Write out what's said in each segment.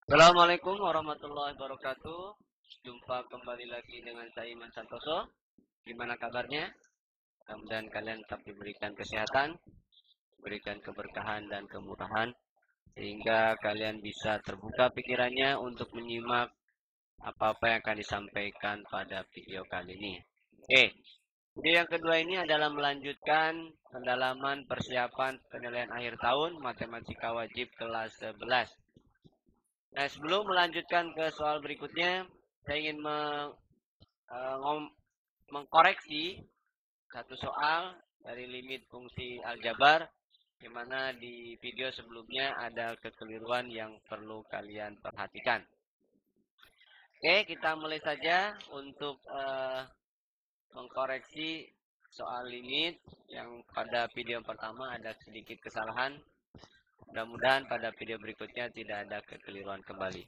Assalamualaikum warahmatullahi wabarakatuh. Jumpa kembali lagi dengan saya Iman Santoso. Gimana kabarnya? Mudah-mudahan kalian tetap diberikan kesehatan, diberikan keberkahan dan kemurahan, sehingga kalian bisa terbuka pikirannya untuk menyimak apa-apa yang akan disampaikan pada video kali ini. Oke, video yang kedua ini adalah melanjutkan pendalaman persiapan penilaian akhir tahun Matematika Wajib kelas 11. Nah, sebelum melanjutkan ke soal berikutnya, saya ingin mengkoreksi satu soal dari limit fungsi aljabar, di mana di video sebelumnya ada kekeliruan yang perlu kalian perhatikan. Oke, kita mulai saja untuk mengkoreksi soal limit yang pada video pertama ada sedikit kesalahan. Mudah-mudahan pada video berikutnya tidak ada kekeliruan kembali.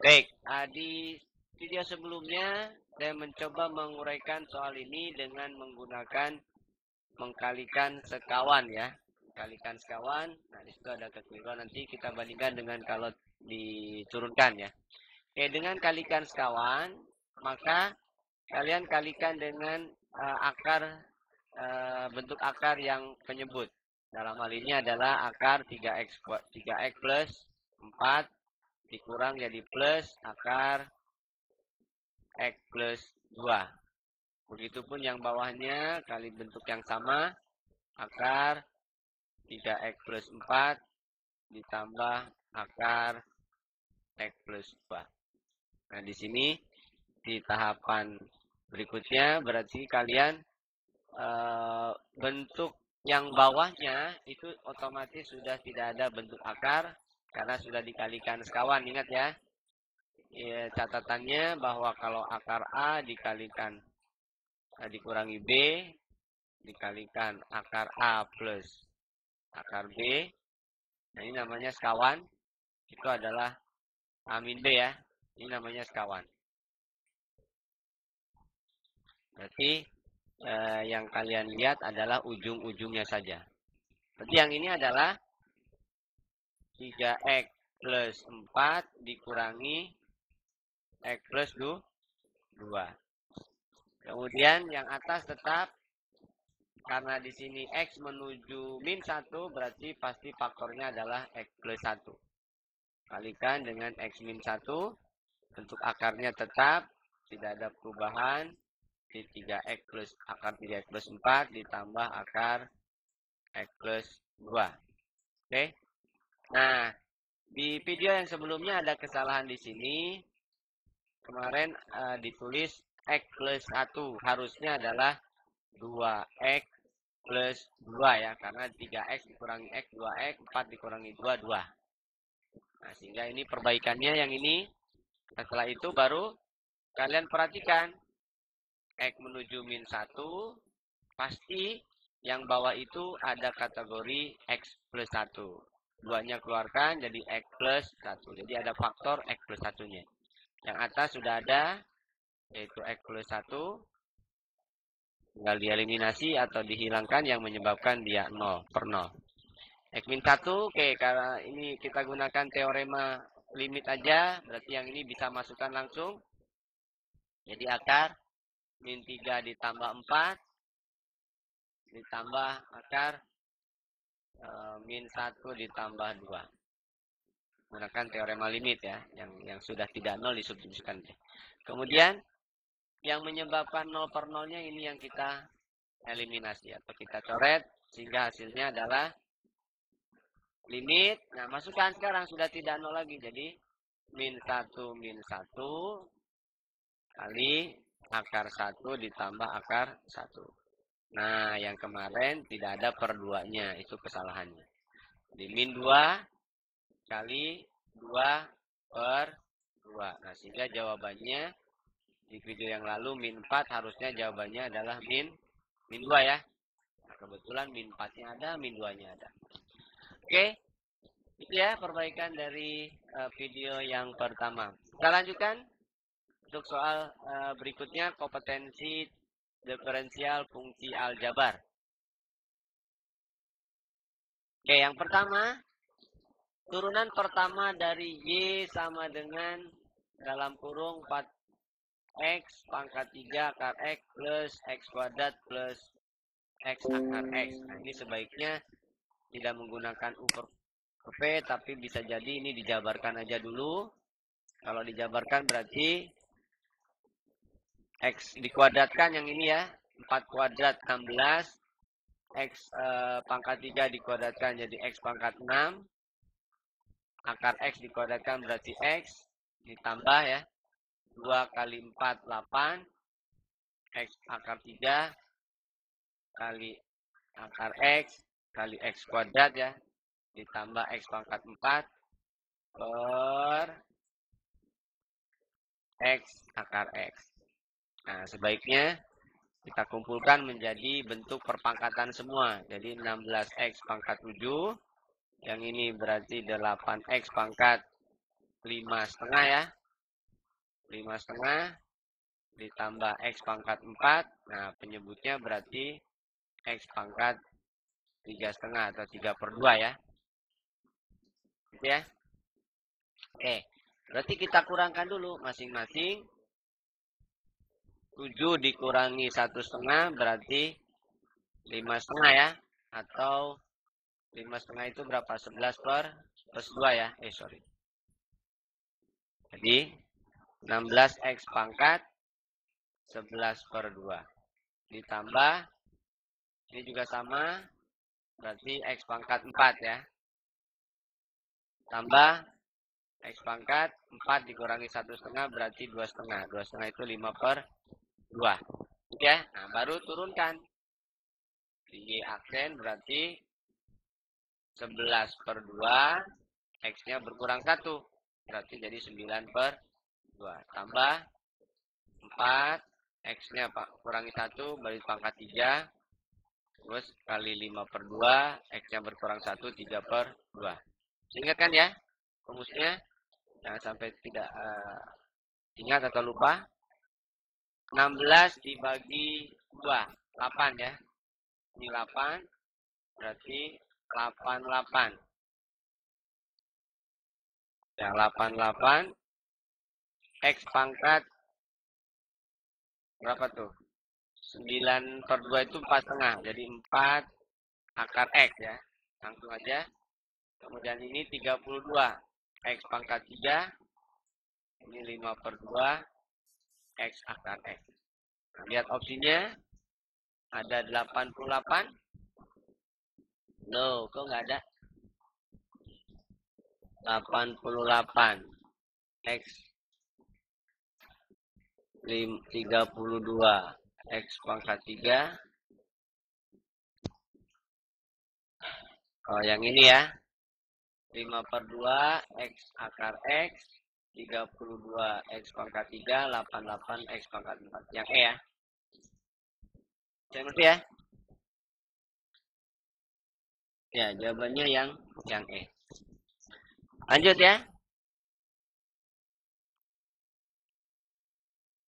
Baik, di video sebelumnya saya mencoba menguraikan soal ini dengan menggunakan mengkalikan sekawan ya. Kalikan sekawan, nah di situ ada kekeliruan, nanti kita bandingkan dengan kalau diturunkan ya. Oke, dengan kalikan sekawan, maka kalian kalikan dengan bentuk akar yang penyebut. Dalam hal ini adalah akar 3x plus 4 dikurang jadi plus akar x plus 2. Begitupun yang bawahnya kali bentuk yang sama, akar 3x plus 4 ditambah akar x plus 2. Nah, di sini di tahapan berikutnya berarti kalian bentuk yang bawahnya itu otomatis sudah tidak ada bentuk akar karena sudah dikalikan sekawan. Ingat ya, catatannya bahwa kalau akar A dikalikan dikurangi B dikalikan akar A plus akar B, nah ini namanya sekawan, itu adalah A min B ya, ini namanya sekawan. Berarti yang kalian lihat adalah ujung-ujungnya saja. Berarti yang ini adalah 3x plus 4 dikurangi x plus 2. Kemudian yang atas tetap, karena di sini x menuju min 1, berarti pasti faktornya adalah x plus 1. Kalikan dengan x min 1, bentuk akarnya tetap, tidak ada perubahan, di 3x plus akar 3x plus 4 ditambah akar x plus 2. Oke. Nah, di video yang sebelumnya ada kesalahan di sini. Kemarin ditulis x plus 1, harusnya adalah 2x plus 2 ya, karena 3x dikurangi x, 2x, 4 dikurangi 2, 2. Nah, sehingga ini perbaikannya yang ini. Setelah itu baru kalian perhatikan x menuju min 1, pasti yang bawah itu ada kategori x plus 1. 2-nya keluarkan jadi x plus 1. Jadi ada faktor x plus 1-nya. Yang atas sudah ada, yaitu x plus 1. Tinggal dieliminasi atau dihilangkan yang menyebabkan dia 0 per 0. X min 1, oke, karena ini kita gunakan teorema limit aja, berarti yang ini bisa masukkan langsung. Jadi akar min 3 ditambah 4 ditambah akar min 1 ditambah 2. Gunakan teorema limit ya, yang sudah tidak 0 disubstitusikan. Kemudian yang menyebabkan 0 per 0-nya ini yang kita eliminasi atau kita coret, sehingga hasilnya adalah limit. Nah, masukkan sekarang sudah tidak 0 lagi, jadi min 1 kali akar 1 ditambah akar 1. Nah, yang kemarin tidak ada per 2-nya, itu kesalahannya. Jadi min 2 kali 2 per 2. Nah, sehingga jawabannya di video yang lalu min 4, harusnya jawabannya adalah min 2 ya. Nah, kebetulan min 4-nya ada, min 2-nya ada. Oke, itu ya perbaikan dari video yang pertama. Kita lanjutkan untuk soal berikutnya, kompetensi diferensial fungsi aljabar. Oke, yang pertama Turunan pertama dari Y sama dengan dalam kurung 4X pangkat 3 akar X plus X kuadrat plus X akar X. Nah, ini sebaiknya tidak menggunakan U per V, tapi bisa jadi ini dijabarkan aja dulu. Kalau dijabarkan berarti X dikuadratkan yang ini ya. 4 kuadrat 16. X pangkat 3 dikuadratkan jadi X pangkat 6. Akar X dikuadratkan berarti X. Ditambah ya. 2 kali 4, 8. X akar 3 kali akar X kali X kuadrat ya. Ditambah X pangkat 4 per X akar X. Nah, sebaiknya kita kumpulkan menjadi bentuk perpangkatan semua. Jadi 16X pangkat 7. Yang ini berarti 8X pangkat 5,5 ya. 5,5 ditambah X pangkat 4. Nah, penyebutnya berarti X pangkat 3,5 atau 3/2 ya. Gitu ya. Oke. Berarti kita kurangkan dulu masing-masing. 7 dikurangi 1,5 berarti 5,5 ya. Atau 5,5 itu berapa? 11 plus 2 ya. Sorry. Jadi 16X pangkat 11/2. Ditambah, ini juga sama, berarti X pangkat 4 ya. Tambah X pangkat 4 dikurangi 1,5 berarti 2,5. 2,5 itu 5/2. Oke ya? Nah, baru turunkan. Di aksen berarti 11/2. X-nya berkurang 1. Berarti jadi 9/2. Tambah 4. X-nya kurangi 1. Balik pangkat 3. Terus kali 5/2. X-nya berkurang 1. 3/2. Ingat kan ya? Rumusnya. Jangan sampai tidak ingat atau lupa. 16 dibagi 2. 8 ya. Ini 8. Berarti 88. Ya, 88. X pangkat berapa tuh? 9/2 itu 4,5. Jadi 4 akar X ya. Langsung aja. Kemudian ini 32. X pangkat 3. Ini 5/2. X akar X. Nah, lihat opsinya. Ada 88. No, kok nggak ada? 88. X 32. X pangkat 3. Oh, yang ini ya. 5/2 X akar X. 32 X pangkat 3. 88 X pangkat 4. Yang E ya. Saya ngerti ya? Ya, jawabannya yang E. Lanjut ya.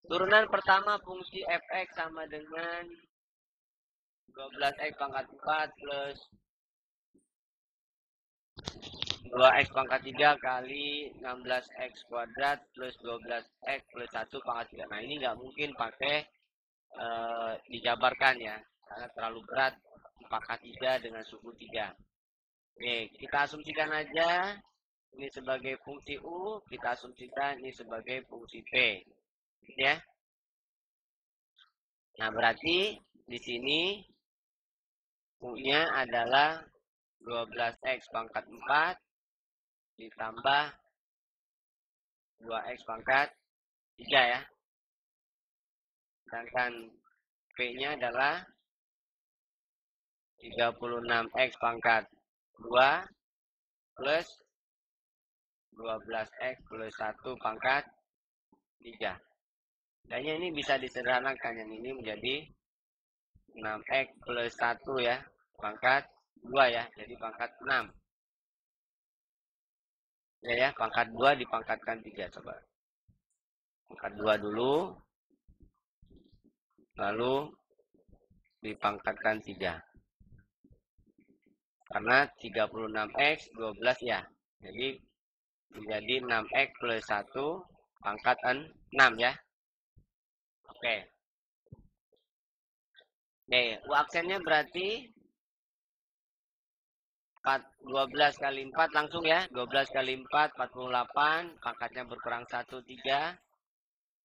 Turunan pertama fungsi fx sama dengan 12x pangkat 4 plus 2x pangkat 3 kali 16x kuadrat plus 12x plus 1 pangkat 3. Nah, ini nggak mungkin pakai dijabarkan ya. Karena terlalu berat pangkat 3 dengan suku 3. Oke, kita asumsikan aja ini sebagai fungsi U, kita asumsikan ini sebagai fungsi P. Ya. Nah, berarti di sini U-nya adalah 12x pangkat 4 ditambah 2x pangkat 3 ya. Sedangkan P-nya adalah 36x pangkat 2 plus 12x plus 1 pangkat 3. Dan ini bisa disederhanakan, yang ini menjadi 6x plus 1 ya, pangkat 2 ya, jadi pangkat 6. Ya, pangkat 2 dipangkatkan 3, coba. Pangkat 2 dulu, lalu dipangkatkan 3. Karena 36x, 12 ya. Jadi menjadi 6x plus 1 pangkat 6 ya. Oke. Oke, U aksennya berarti 12 kali 4 langsung ya. 12 kali 4, 48. Pangkatnya berkurang 1, 3.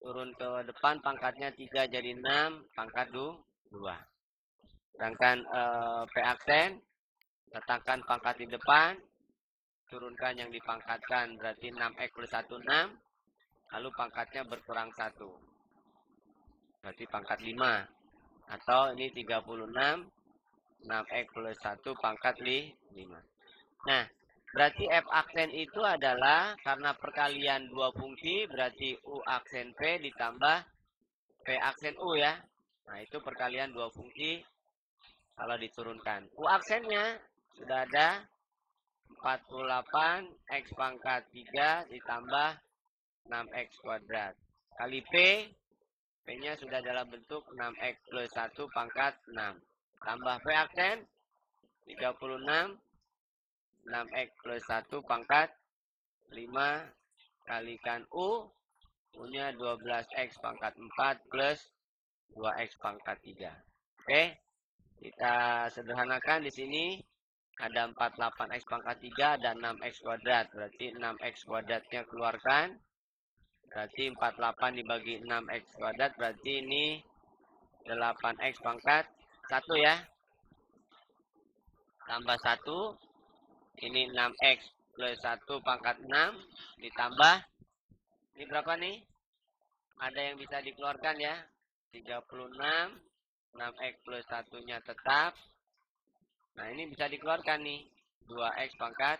Turun ke depan, pangkatnya 3 jadi 6. Pangkat 2. Sedangkan P aksen, letakkan pangkat di depan. Turunkan yang dipangkatkan, berarti 6x plus 1, 6. Lalu pangkatnya berkurang 1. Berarti pangkat 5. Atau ini 36. 6x plus 1 pangkat 5. Nah, berarti F aksen itu adalah karena perkalian dua fungsi, berarti U aksen P ditambah P aksen U ya. Nah, itu perkalian dua fungsi kalau diturunkan. U aksennya sudah ada 48 X pangkat 3 ditambah 6X kuadrat. Kali P, P-nya sudah dalam bentuk 6X plus 1 pangkat 6. Tambah P aksen 36 6x plus 1 pangkat 5 kalikan U. U-nya 12x pangkat 4 plus 2x pangkat 3. Oke. Kita sederhanakan di sini ada 48x pangkat 3 dan 6x kuadrat. Berarti 6x kuadratnya keluarkan. Berarti 48 dibagi 6x kuadrat berarti ini 8x pangkat 1 ya. Tambah 1. Ini 6x plus 1 pangkat 6 ditambah. Ini berapa nih? Ada yang bisa dikeluarkan ya. 36. 6x plus 1-nya tetap. Nah ini bisa dikeluarkan nih. 2x pangkat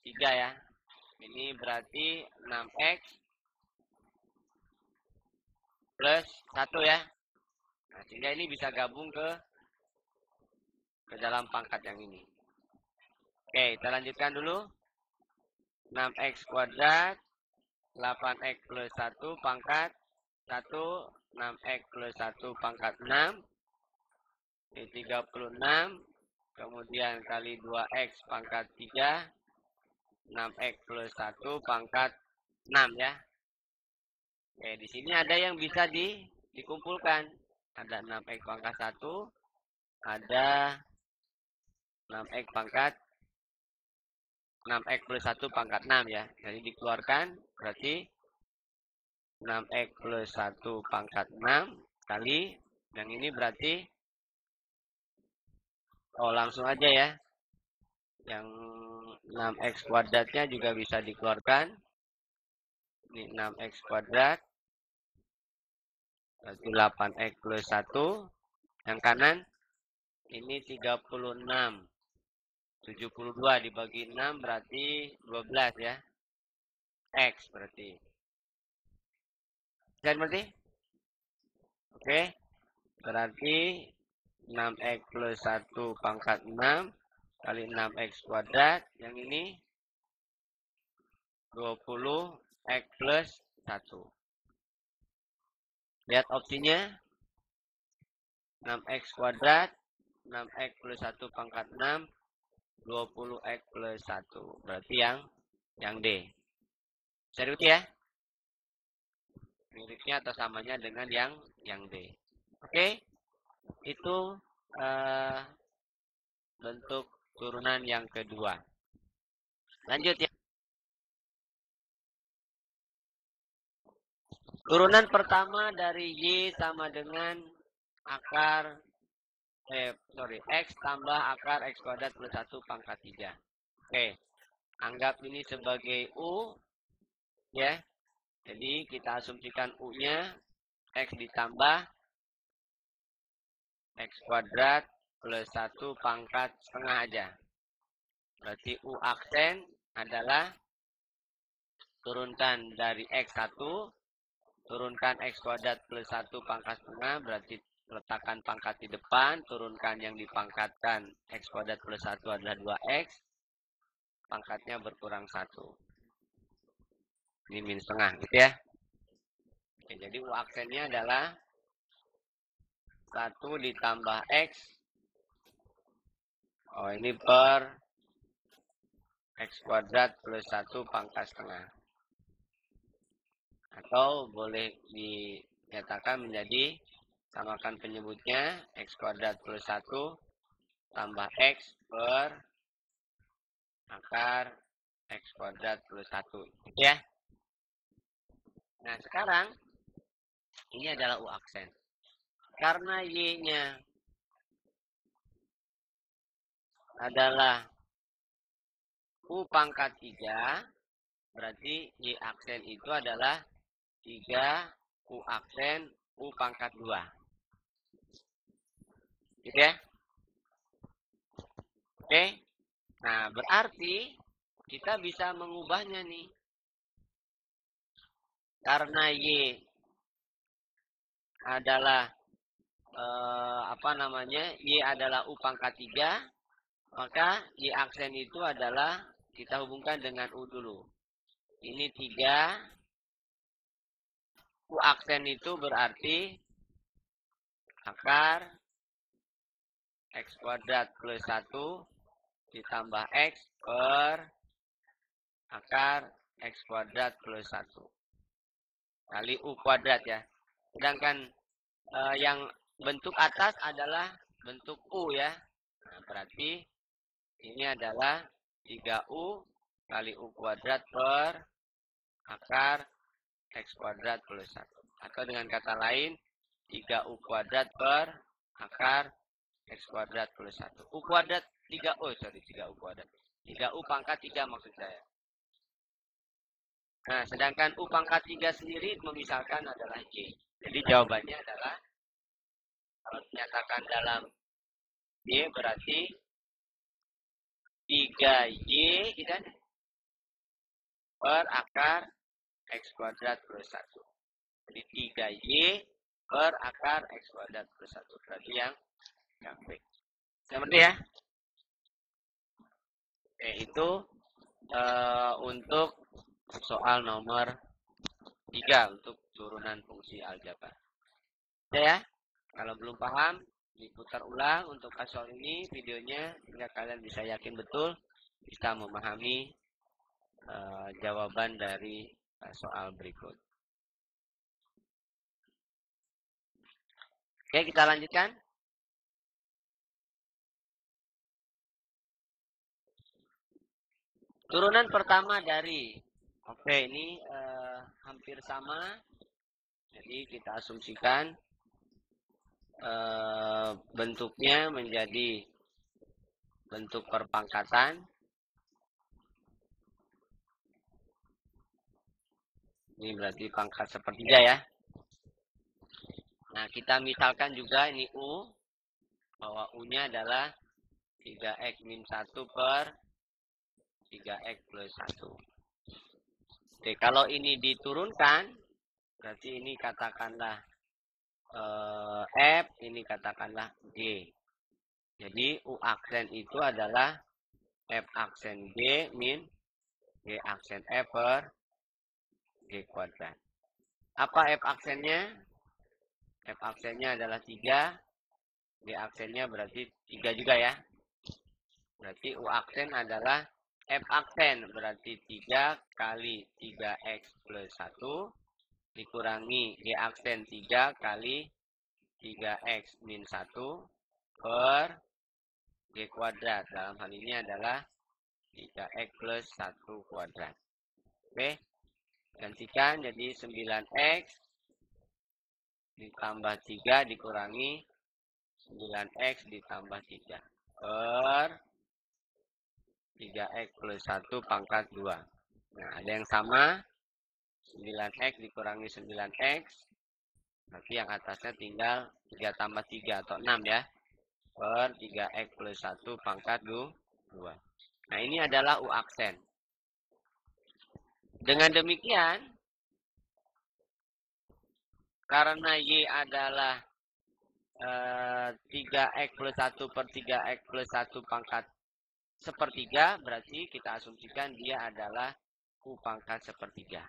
3 ya. Ini berarti 6x plus 1 ya. Nah sehingga ini bisa gabung ke dalam pangkat yang ini. Oke, kita lanjutkan dulu. 6x kuadrat 8x plus 1 pangkat 1, 6x plus 1 pangkat 6. Ini 36. Kemudian kali 2x pangkat 3. 6x plus 1 pangkat 6 ya. Oke, di sini ada yang bisa dikumpulkan. Ada 6x pangkat 1. Ada 6x pangkat 6x plus 1 pangkat 6 ya. Jadi dikeluarkan berarti 6x plus 1 pangkat 6 kali yang ini berarti langsung aja ya. Yang 6x kuadratnya juga bisa dikeluarkan. Ini 6x kuadrat berarti 8x plus 1. Yang kanan ini 36. 72 dibagi 6 berarti 12 ya. X berarti. Bisa berarti? Oke. Berarti 6x plus 1 pangkat 6 kali 6x kuadrat. Yang ini 20x plus 1. Lihat opsinya. 6x kuadrat. 6x plus 1 pangkat 6. 20x plus 1. Berarti yang D. Bisa diuti ya? Miripnya atau samanya dengan yang D. Oke? Itu bentuk turunan yang kedua. Lanjut ya. Turunan pertama dari Y sama dengan akar X tambah akar X kuadrat plus 1 pangkat 3. Oke. Anggap ini sebagai U ya. Jadi kita asumsikan U-nya X ditambah X kuadrat plus 1 pangkat setengah aja. Berarti U aksen adalah turunkan dari X1, turunkan X kuadrat plus 1 pangkat setengah, berarti letakkan pangkat di depan, turunkan yang dipangkatkan X kuadrat plus 1 adalah 2X, pangkatnya berkurang 1. Ini min setengah gitu ya. Oke, jadi U aksennya adalah 1 ditambah X. Oh ini per X kuadrat plus 1 pangkat setengah. Atau boleh dinyatakan menjadi samakan penyebutnya X kuadrat plus 1 tambah X per akar X kuadrat plus 1. Gitu ya. Nah, sekarang ini adalah U aksen. Karena Y-nya adalah U pangkat 3, berarti Y aksen itu adalah 3 U aksen U pangkat 2. Gitu ya. Oke. Nah, berarti kita bisa mengubahnya nih. Karena Y adalah Y adalah U pangkat 3, maka Y aksen itu adalah kita hubungkan dengan U dulu. Ini 3. U aksen itu berarti akar X kuadrat plus 1 ditambah X per akar X kuadrat plus 1 kali U kuadrat ya. Sedangkan yang bentuk atas adalah bentuk U ya. Nah, berarti ini adalah 3U kali U kuadrat per akar X kuadrat plus 1. Atau dengan kata lain, 3U kuadrat per akar X kuadrat plus 1. U kuadrat 3U kuadrat. 3U pangkat 3 maksud saya. Nah, sedangkan U pangkat 3 sendiri memisahkan adalah Y. Jadi jawabannya adalah, kalau dinyatakan dalam Y berarti 3Y gitu, per akar X kuadrat plus 1. Jadi 3Y per akar X kuadrat plus 1. Berarti yang B. Seperti ya? Oke, itu untuk soal nomor 3 untuk turunan fungsi aljabar. Ya, kalau belum paham, diputar ulang untuk soal ini videonya sehingga kalian bisa yakin betul bisa memahami jawaban dari soal berikut. Oke, kita lanjutkan. Turunan pertama dari, oke ini hampir sama. Jadi kita asumsikan bentuknya menjadi bentuk perpangkatan. Ini berarti pangkat sepertiga ya. Nah, kita misalkan juga ini U, bahwa U-nya adalah 3X min 1 per 3X plus 1. Oke, kalau ini diturunkan, berarti ini katakanlah F, ini katakanlah G. Jadi U aksen itu adalah F aksen G min G aksen F per G kuadrat. Apa F aksennya? F aksennya adalah 3. G aksennya berarti 3 juga ya. Berarti U aksen adalah F aksen berarti 3 kali 3X plus 1 dikurangi G aksen 3 kali 3X min 1 per G kuadrat. Dalam hal ini adalah 3X plus 1 kuadrat. Oke. Gantikan jadi 9X ditambah 3 dikurangi 9X ditambah 3 per 3X plus 1 pangkat 2. Nah, ada yang sama. 9X dikurangi 9X. Berarti yang atasnya tinggal 3 tambah 3 atau 6 ya. Per 3X plus 1 pangkat 2. Nah, ini adalah U aksen. Dengan demikian, karena Y adalah 3X plus 1 per 3X plus 1 pangkat sepertiga, berarti kita asumsikan dia adalah U pangkat sepertiga.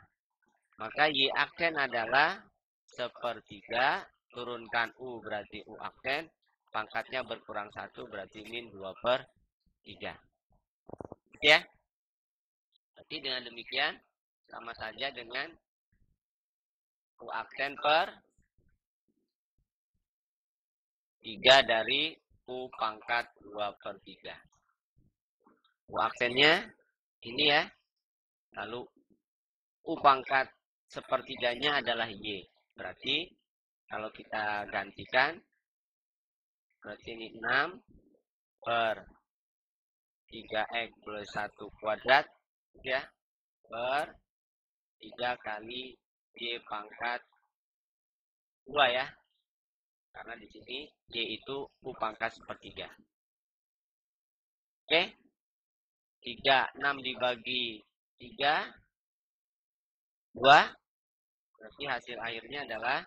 Maka Y aksen adalah sepertiga, turunkan U berarti U aksen, pangkatnya berkurang 1 berarti min 2 per 3. Gitu ya. Berarti dengan demikian sama saja dengan U aksen per 3 dari U pangkat 2 per 3. U aksennya ini ya. Lalu U pangkat sepertiganya adalah Y. Berarti kalau kita gantikan, berarti ini 6 per 3X plus 1 kuadrat ya, per 3 kali Y pangkat 2 ya. Karena di sini Y itu U pangkat sepertiga. Oke. 6 dibagi 3, 2. Berarti hasil akhirnya adalah,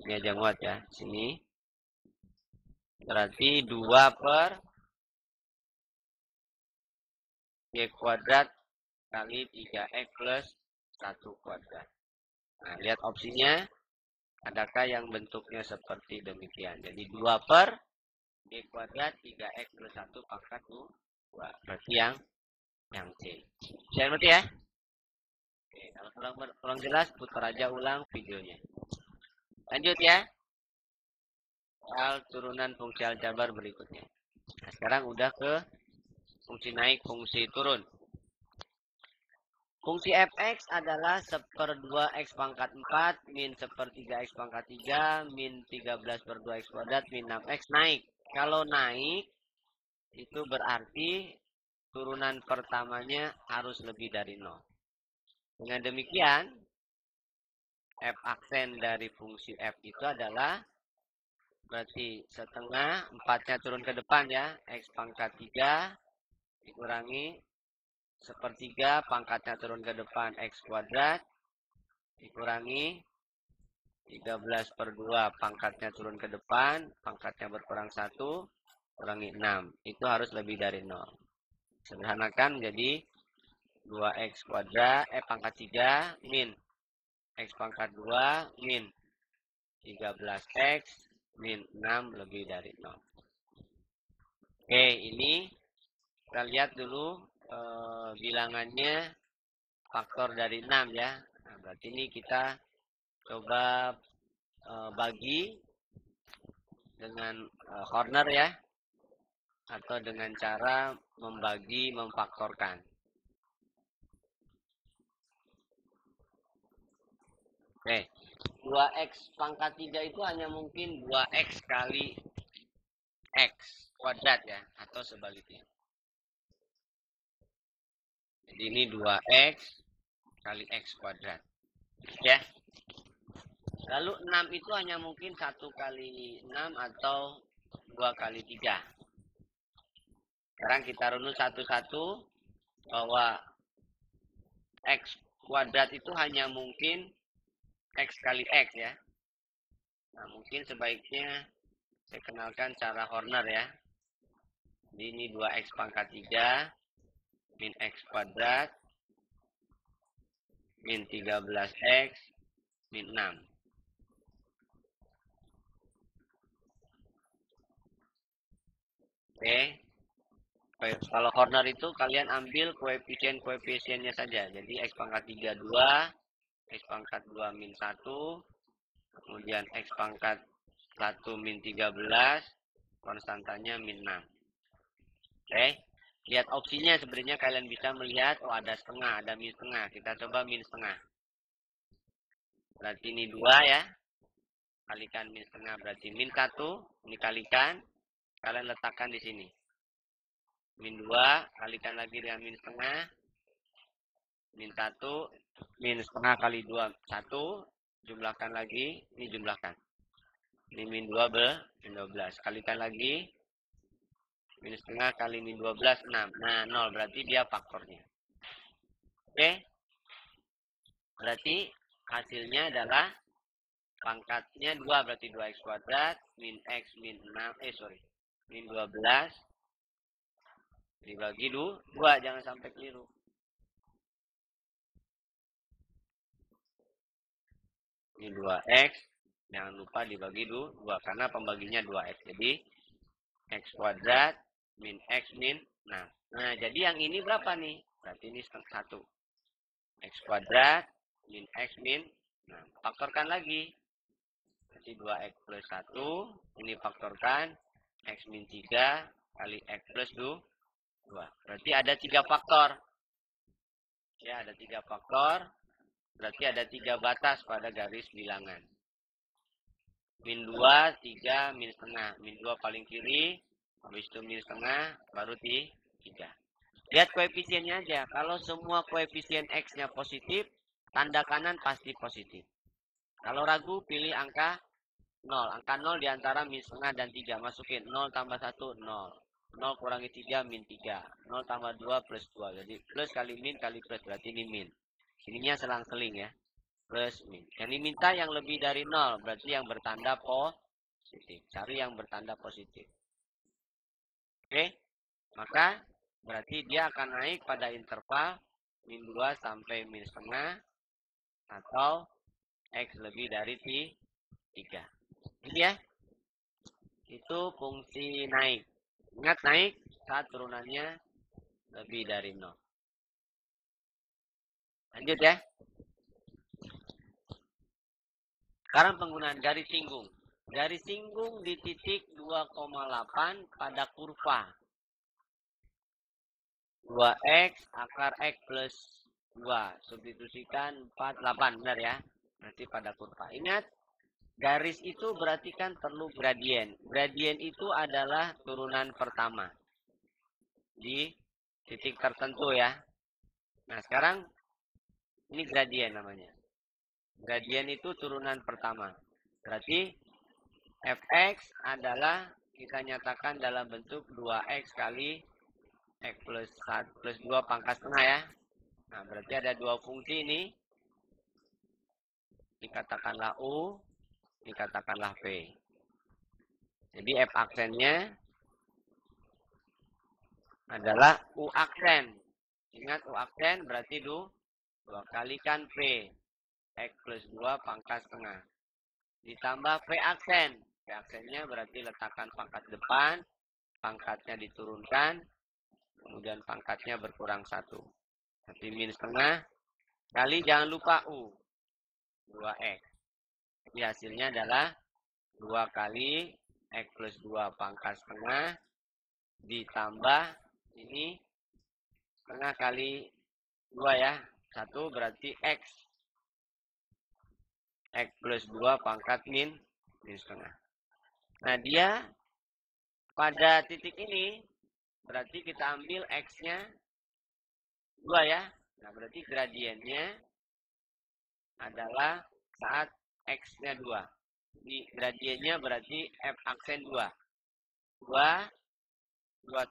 ini aja muat ya, sini. Berarti 2 per Y kuadrat kali 3X plus 1 kuadrat. Nah, lihat opsinya. Adakah yang bentuknya seperti demikian? Jadi 2 per Y kuadrat 3X plus 1 pangkat 2. Berarti yang C. Saya ngerti ya? Oke, kalau kurang jelas, putar aja ulang videonya. Lanjut ya. Soal turunan fungsi aljabar berikutnya. Nah, sekarang udah ke fungsi naik, fungsi turun. Fungsi fx adalah 1/2 x pangkat 4 min 1/3 x pangkat 3 min 13 per 2 x kuadrat min 6x naik. Kalau naik itu berarti turunan pertamanya harus lebih dari 0. Dengan demikian f aksen dari fungsi f itu adalah berarti setengah 4-nya turun ke depan ya, x pangkat 3 dikurangi 1/3 pangkatnya turun ke depan x kuadrat dikurangi 13 per 2 pangkatnya turun ke depan, pangkatnya berkurang 1 kurangi 6. Itu harus lebih dari 0. Sederhanakan menjadi 2x kuadrat pangkat 3 min x pangkat 2 min 13x min 6 lebih dari 0. Oke, ini kita lihat dulu bilangannya faktor dari 6 ya. Nah, berarti ini kita coba bagi dengan corner ya, atau dengan cara membagi memfaktorkan. Oke, 2x pangkat 3 itu hanya mungkin 2x kali x kuadrat ya, atau sebaliknya. Jadi ini 2x kali x kuadrat. Ya. Lalu 6 itu hanya mungkin 1 kali 6 atau 2 kali 3. Sekarang kita runut satu-satu bahwa x kuadrat itu hanya mungkin x kali x ya. Nah, mungkin sebaiknya saya kenalkan cara Horner ya. Jadi ini 2x pangkat 3 min x kuadrat min 13x min 6. Oke. Kalau Horner itu kalian ambil koefisien-koefisiennya saja. Jadi x pangkat 3 2, x pangkat 2 min 1, kemudian x pangkat 1 min 13, konstantanya min 6. Oke. Lihat opsinya sebenarnya kalian bisa melihat, oh ada setengah, ada min setengah. Kita coba min setengah. Berarti ini 2 ya. Kalikan min setengah berarti min 1. Ini kalikan. Kalian letakkan di sini. Min 2. Kalikan lagi dengan min setengah. Min 1. Min setengah kali 2. 1. Jumlahkan lagi. Ini jumlahkan. Ini min 2 min 12. Kalikan lagi. Min setengah kali min 12, 6. Nah, 0. Berarti dia faktornya. Oke. Berarti hasilnya adalah pangkatnya 2. Berarti 2x kuadrat. Min x min 6. Min 12. Dibagi 2. Jangan sampai keliru. Ini 2x. Jangan lupa dibagi 2. Karena pembaginya 2x. Jadi x kuadrat min X min 6. Nah, jadi yang ini berapa nih? Berarti ini 1. X kuadrat min X min 6. Faktorkan lagi. Berarti 2X plus 1. Ini faktorkan. X min 3 kali X plus 2. Berarti ada 3 faktor. Ya, ada 3 faktor. Berarti ada 3 batas pada garis bilangan. Min 2, 3, min setengah. Min 2 paling kiri, habis itu min setengah, baru 3. Lihat koefisiennya aja. Kalau semua koefisien X-nya positif, tanda kanan pasti positif. Kalau ragu, pilih angka 0. Angka 0 diantara min setengah dan 3. Masukin 0 tambah 1, 0. 0 kurangi 3, min 3. 0 tambah 2, plus 2. Jadi plus kali min kali plus, berarti ini min. Sininya selang-seling ya. Plus min. Yang diminta yang lebih dari 0, berarti yang bertanda positif. Cari yang bertanda positif. Oke, maka berarti dia akan naik pada interval min 2 sampai min setengah atau X lebih dari 3. Ini ya, itu fungsi naik. Ingat naik saat turunannya lebih dari 0. Lanjut ya. Sekarang penggunaan garis singgung. Garis singgung di titik 2,8 pada kurva 2X akar X plus 2. Substitusikan 48. Benar ya? Berarti pada kurva. Ingat, garis itu berarti kan perlu gradien. Gradien itu adalah turunan pertama. Di titik tertentu ya. Nah, sekarang ini gradien namanya. Gradien itu turunan pertama. Berarti fx adalah kita nyatakan dalam bentuk 2x kali x plus 1 plus 2 pangkat setengah ya. Nah, berarti ada 2 fungsi ini. Dikatakanlah U, dikatakanlah V. Jadi F aksennya adalah U aksen. Ingat U aksen berarti 2 kalikan V. X plus 2 pangkat setengah. Ditambah V aksen. V aksennya berarti letakkan pangkat depan. Pangkatnya diturunkan. Kemudian pangkatnya berkurang 1. Nanti min setengah. Kali jangan lupa U. 2X. Jadi hasilnya adalah 2 kali X plus 2 pangkat setengah. Ditambah ini setengah kali 2 ya. 1 berarti X. X plus 2 pangkat min setengah. Nah, dia pada titik ini berarti kita ambil X-nya 2 ya. Nah, berarti gradiennya adalah saat X-nya 2. Di gradiennya berarti F aksen 2. 2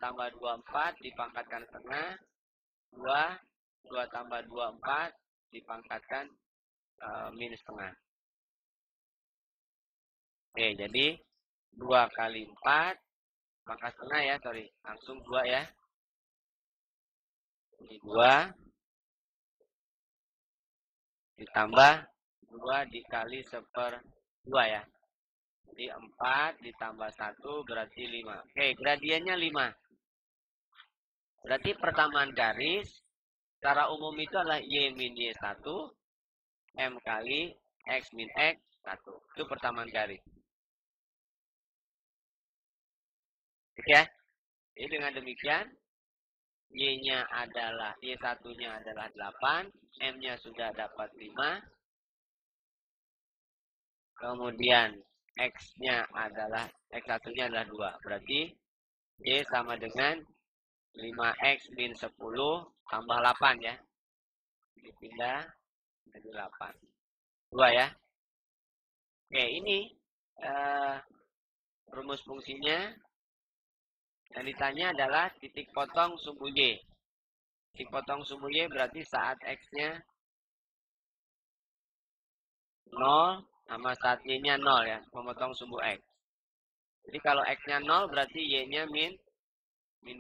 tambah 2, 4 dipangkatkan setengah. 2 tambah 2, 4 dipangkatkan min setengah. Oke, jadi 2 kali 4 pangkat setengah ya, sorry. Langsung 2 ya. Ini 2 ditambah 2 dikali 1/2 ya. Jadi 4 ditambah 1 berarti 5. Oke, gradiennya 5. Berarti persamaan garis secara umum itu adalah Y min Y1 M kali X min X1. Itu persamaan garis. Oke ya. Jadi dengan demikian Y-nya adalah Y1-nya adalah 8, M-nya sudah dapat 5. Kemudian X-nya adalah X1-nya adalah 2. Berarti Y sama dengan 5X min 10 tambah 8 ya. Dipindah jadi 8. 2 ya. Oke, ini rumus fungsinya. Yang ditanya adalah titik potong sumbu Y. Titik potong sumbu Y berarti saat X-nya 0 sama saat Y-nya 0 ya. Memotong sumbu X. Jadi kalau X-nya 0 berarti Y-nya min 2.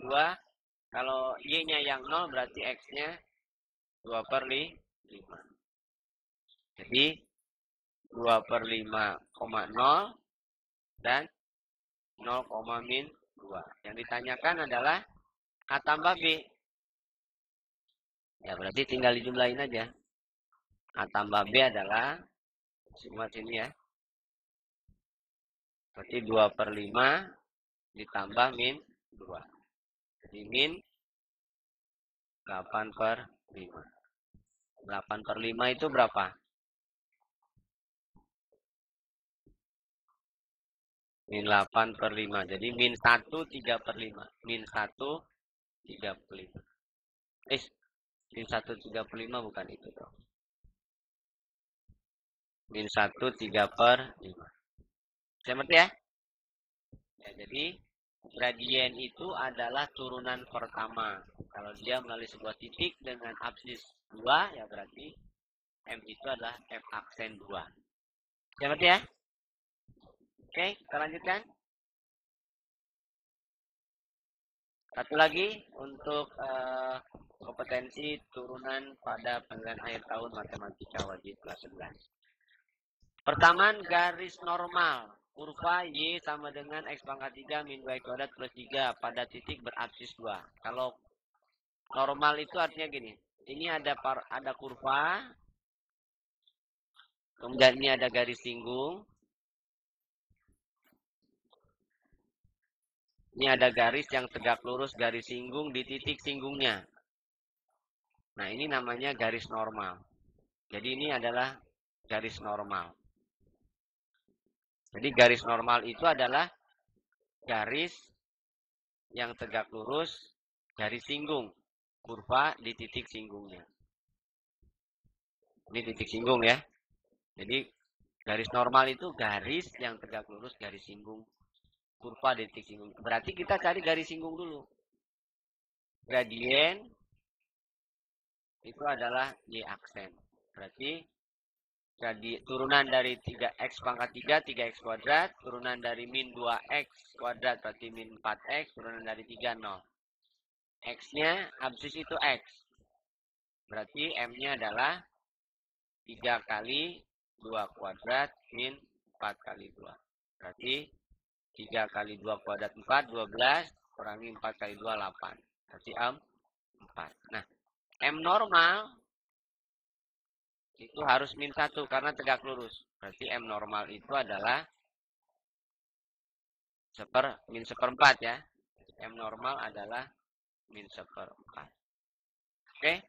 Kalau Y-nya yang 0 berarti X-nya 2/5. Jadi 2/5,0 dan 0, min 2. Yang ditanyakan adalah A tambah B. Ya berarti tinggal dijumlahin aja. A tambah B adalah, semua sini ya. Berarti 2/5 ditambah min 2. Jadi min 8/5. 8/5 itu berapa? Min 8/5. Jadi min 1 3/5. Min 1 3/5. Min 1 3/5 bukan itu dong. Min 1 3/5. Saya ngerti ya? Ya, jadi gradien itu adalah turunan pertama. Kalau dia melalui sebuah titik dengan absis 2, ya berarti M itu adalah F aksen 2. Saya ngerti ya? Oke, kita lanjutkan. Satu lagi untuk kompetensi turunan pada penilaian akhir tahun matematika wajib kelas 11. Pertama, garis normal. Kurva Y sama dengan X pangkat 3 min 2X kuadrat plus 3 pada titik berabsis 2. Kalau normal itu artinya gini. Ini ada kurva. Kemudian ini ada garis singgung. Ini ada garis yang tegak lurus, garis singgung di titik singgungnya. Nah, ini namanya garis normal. Jadi ini adalah garis normal. Jadi garis normal itu adalah garis yang tegak lurus, garis singgung, kurva di titik singgungnya. Ini titik singgung ya. Jadi garis normal itu garis yang tegak lurus, garis singgung, kurva di titik singgung. Berarti kita cari garis singgung dulu. Gradien itu adalah Y aksen. Berarti turunan dari 3X pangkat 3, 3X kuadrat. Turunan dari min 2X kuadrat berarti min 4X. Turunan dari 3, 0. X-nya absis itu X. Berarti M-nya adalah 3 kali 2 kuadrat min 4 kali 2. Berarti 3 kali 2 kuadrat 4, 12. Kurangi 4 kali 2, 8. Berarti M 4. Nah, M normal itu harus min 1 karena tegak lurus. Berarti M normal itu adalah min 1/4 ya. M normal adalah min 1/4. Oke?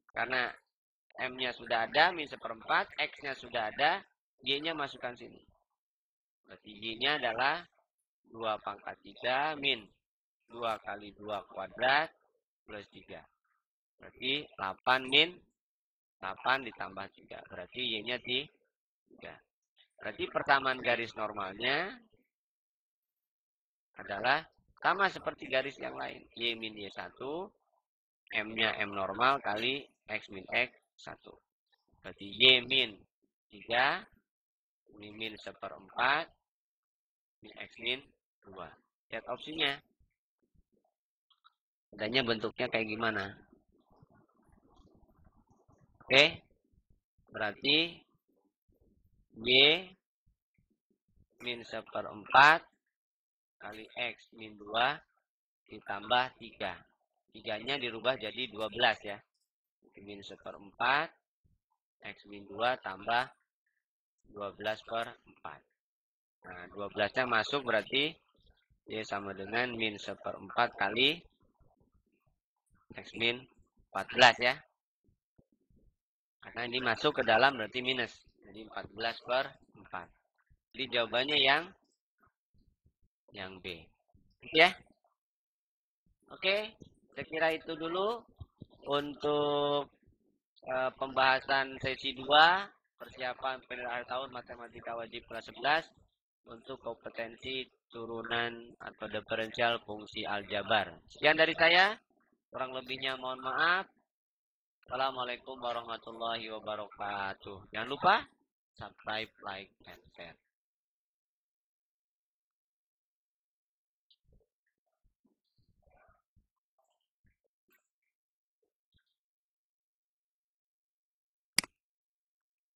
Karena M-nya sudah ada, min 1/4. X-nya sudah ada, Y-nya masukkan sini. Berarti Y-nya adalah 2 pangkat 3 min 2 kali 2 kuadrat plus 3. Berarti 8 min 8 ditambah 3. Berarti Y-nya 3. Berarti persamaan garis normalnya adalah sama seperti garis yang lain. Y min Y1. M-nya M normal kali X min X 1. Berarti Y min 3. Ini min 1/4. Min X min 2. Lihat opsinya. Adanya bentuknya kayak gimana. Oke. Berarti Y min 1/4 kali X min 2 ditambah 3. 3-nya dirubah jadi 12 ya. Min 1/4 X min 2 tambah 12/4. Nah, 12-nya masuk berarti Y sama dengan min 1/4 kali X min 14 ya. Karena ini masuk ke dalam berarti minus. Jadi 14/4. Jadi jawabannya yang B. Ya. Oke, saya kira itu dulu untuk pembahasan sesi 2 persiapan penilaian akhir tahun matematika wajib kelas 11 untuk kompetensi turunan atau diferensial fungsi aljabar. Sekian dari saya, kurang lebihnya mohon maaf. Assalamualaikum warahmatullahi wabarakatuh. Jangan lupa subscribe, like, and share.